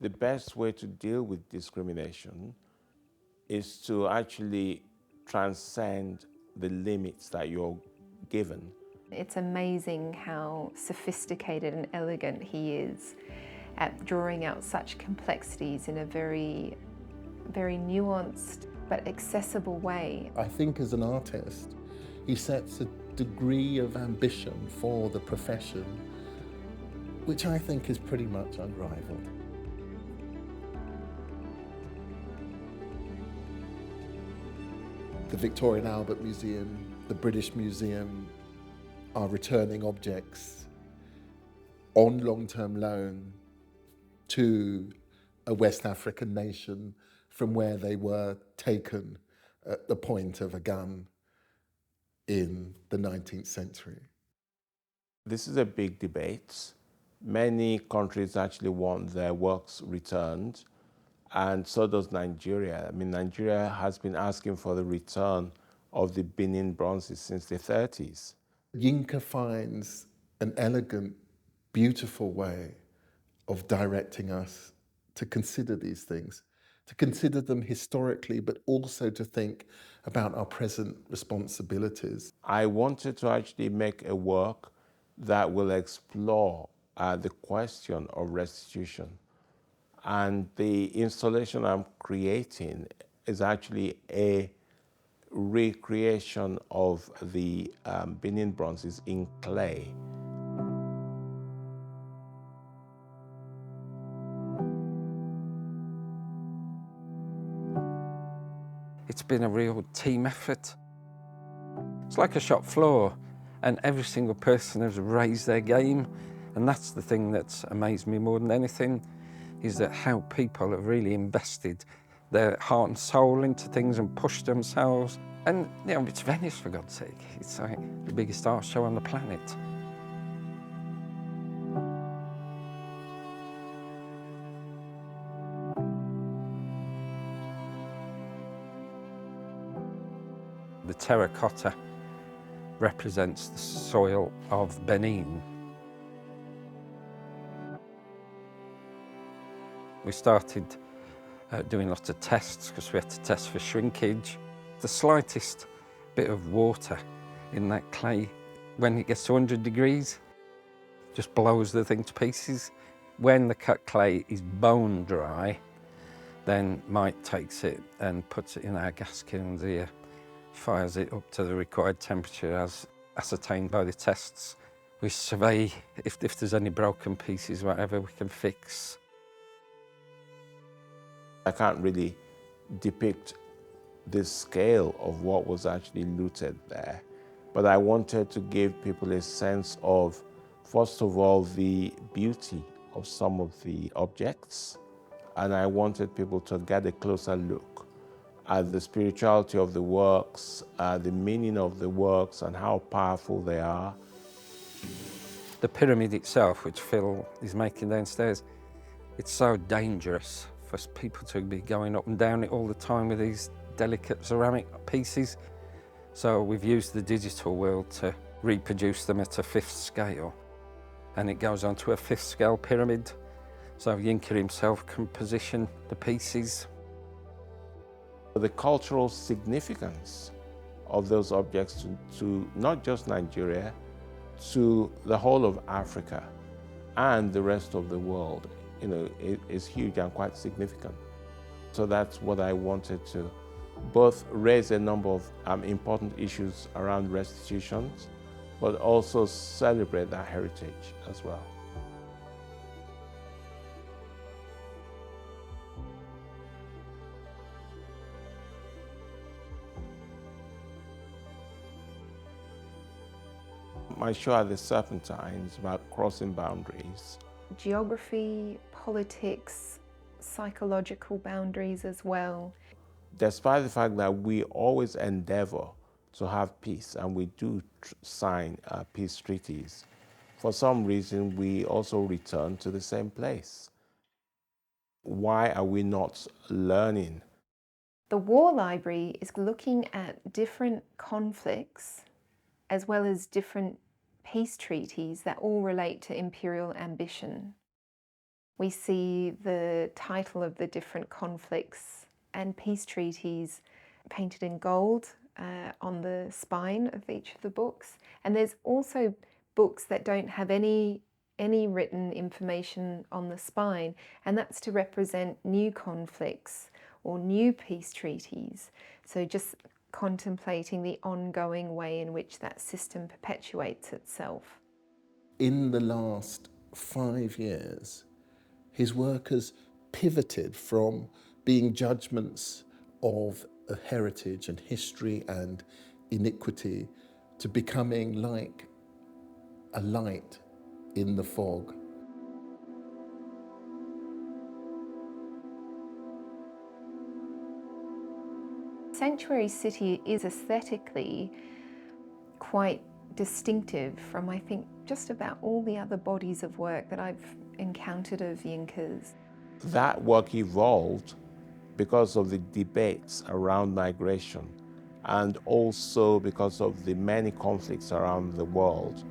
The best way to deal with discrimination is to actually transcend the limits that you're given. It's amazing how sophisticated and elegant he is at drawing out such complexities in a very nuanced but accessible way. I think as an artist, he sets a degree of ambition for the profession, which I think is pretty much unrivaled. The Victoria and Albert Museum, the British Museum are returning objects on long-term loan to a West African nation from where they were taken at the point of a gun in the 19th century. This is a big debate. Many countries actually want their works returned, and so does Nigeria. I mean, Nigeria has been asking for the return of the Benin bronzes since the 30s. Yinka finds an elegant, beautiful way of directing us to consider these things, to consider them historically, but also to think about our present responsibilities. I wanted to actually make a work that will explore the question of restitution. And the installation I'm creating is actually a recreation of the Benin bronzes in clay. It's been a real team effort. It's like a shop floor, and every single person has raised their game, and that's the thing that's amazed me more than anything, is that how people have really invested their heart and soul into things and pushed themselves. And you know, it's Venice, for God's sake. It's like the biggest art show on the planet. The terracotta represents the soil of Benin. We started doing lots of tests because we had to test for shrinkage. The slightest bit of water in that clay, when it gets to 100 degrees, just blows the thing to pieces. When the cut clay is bone dry, then Mike takes it and puts it in our gas kilns here, fires it up to the required temperature as ascertained by the tests. We survey if there's any broken pieces, whatever we can fix. I can't really depict the scale of what was actually looted there, but I wanted to give people a sense of, first of all, the beauty of some of the objects, and I wanted people to get a closer look at the spirituality of the works, the meaning of the works, and how powerful they are. The pyramid itself, which Phil is making downstairs, it's so dangerous for people to be going up and down it all the time with these delicate ceramic pieces. So we've used the digital world to reproduce them at a 5th scale. And it goes on to a 5th scale pyramid. So Yinka himself can position the pieces. The cultural significance of those objects to not just Nigeria, to the whole of Africa and the rest of the world, you know, is huge and quite significant. So that's what I wanted to both raise a number of important issues around restitution, but also celebrate that heritage as well. My show at the Serpentine is about crossing boundaries. Geography, politics, psychological boundaries as well. Despite the fact that we always endeavor to have peace, and we do sign peace treaties, for some reason we also return to the same place. Why are we not learning? The War Library is looking at different conflicts as well as different peace treaties that all relate to imperial ambition. We see the title of the different conflicts and peace treaties painted in gold on the spine of each of the books. And there's also books that don't have any written information on the spine, and that's to represent new conflicts or new peace treaties. So just contemplating the ongoing way in which that system perpetuates itself. In the last 5 years, his work has pivoted from being judgments of a heritage and history and iniquity to becoming like a light in the fog. Sanctuary City is aesthetically quite distinctive from, I think, just about all the other bodies of work that I've encountered of Yinka's. That work evolved because of the debates around migration and also because of the many conflicts around the world.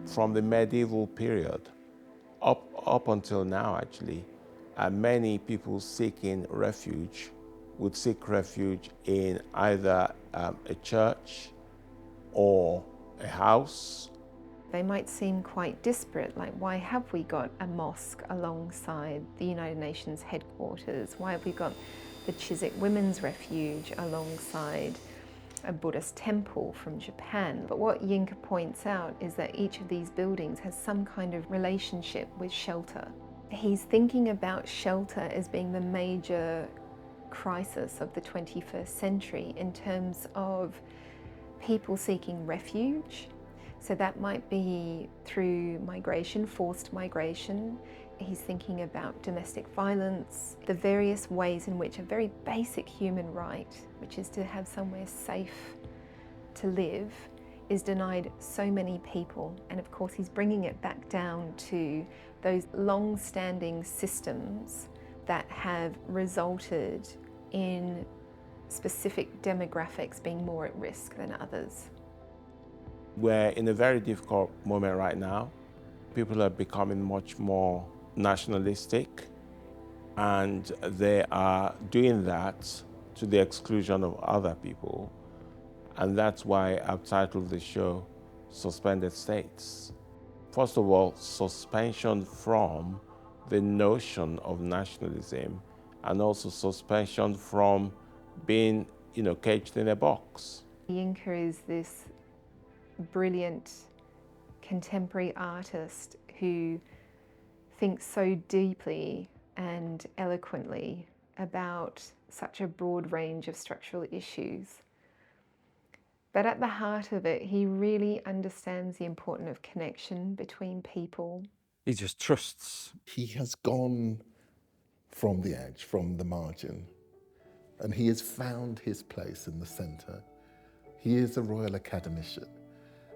From the medieval period up until now, actually, many people seeking refuge would seek refuge in either a church or a house. They might seem quite disparate, like why have we got a mosque alongside the United Nations headquarters? Why have we got the Chiswick Women's Refuge alongside a Buddhist temple from Japan? But what Yinka points out is that each of these buildings has some kind of relationship with shelter. He's thinking about shelter as being the major crisis of the 21st century in terms of people seeking refuge. So that might be through migration, forced migration. He's thinking about domestic violence, the various ways in which a very basic human right, which is to have somewhere safe to live, is denied so many people. And of course, he's bringing it back down to those long-standing systems that have resulted in specific demographics being more at risk than others. We're in a very difficult moment right now. People are becoming much more nationalistic, and they are doing that to the exclusion of other people. And that's why I've titled the show Suspended States. First of all, suspension from the notion of nationalism, and also suspension from being, caged in a box. Yinka is this brilliant contemporary artist who thinks so deeply and eloquently about such a broad range of structural issues. But at the heart of it, he really understands the importance of connection between people. He just trusts. He has gone from the edge, from the margin, and he has found his place in the centre. He is a Royal Academician.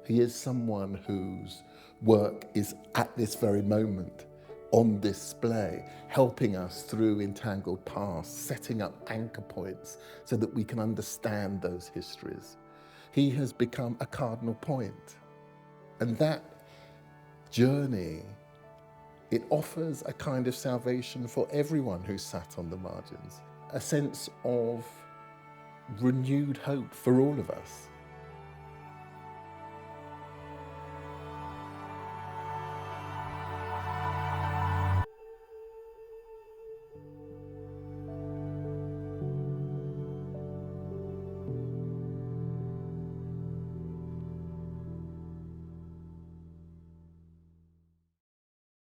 He is someone whose work is at this very moment on display, helping us through entangled past, setting up anchor points so that we can understand those histories. He has become a cardinal point. And that journey, it offers a kind of salvation for everyone who sat on the margins, a sense of renewed hope for all of us.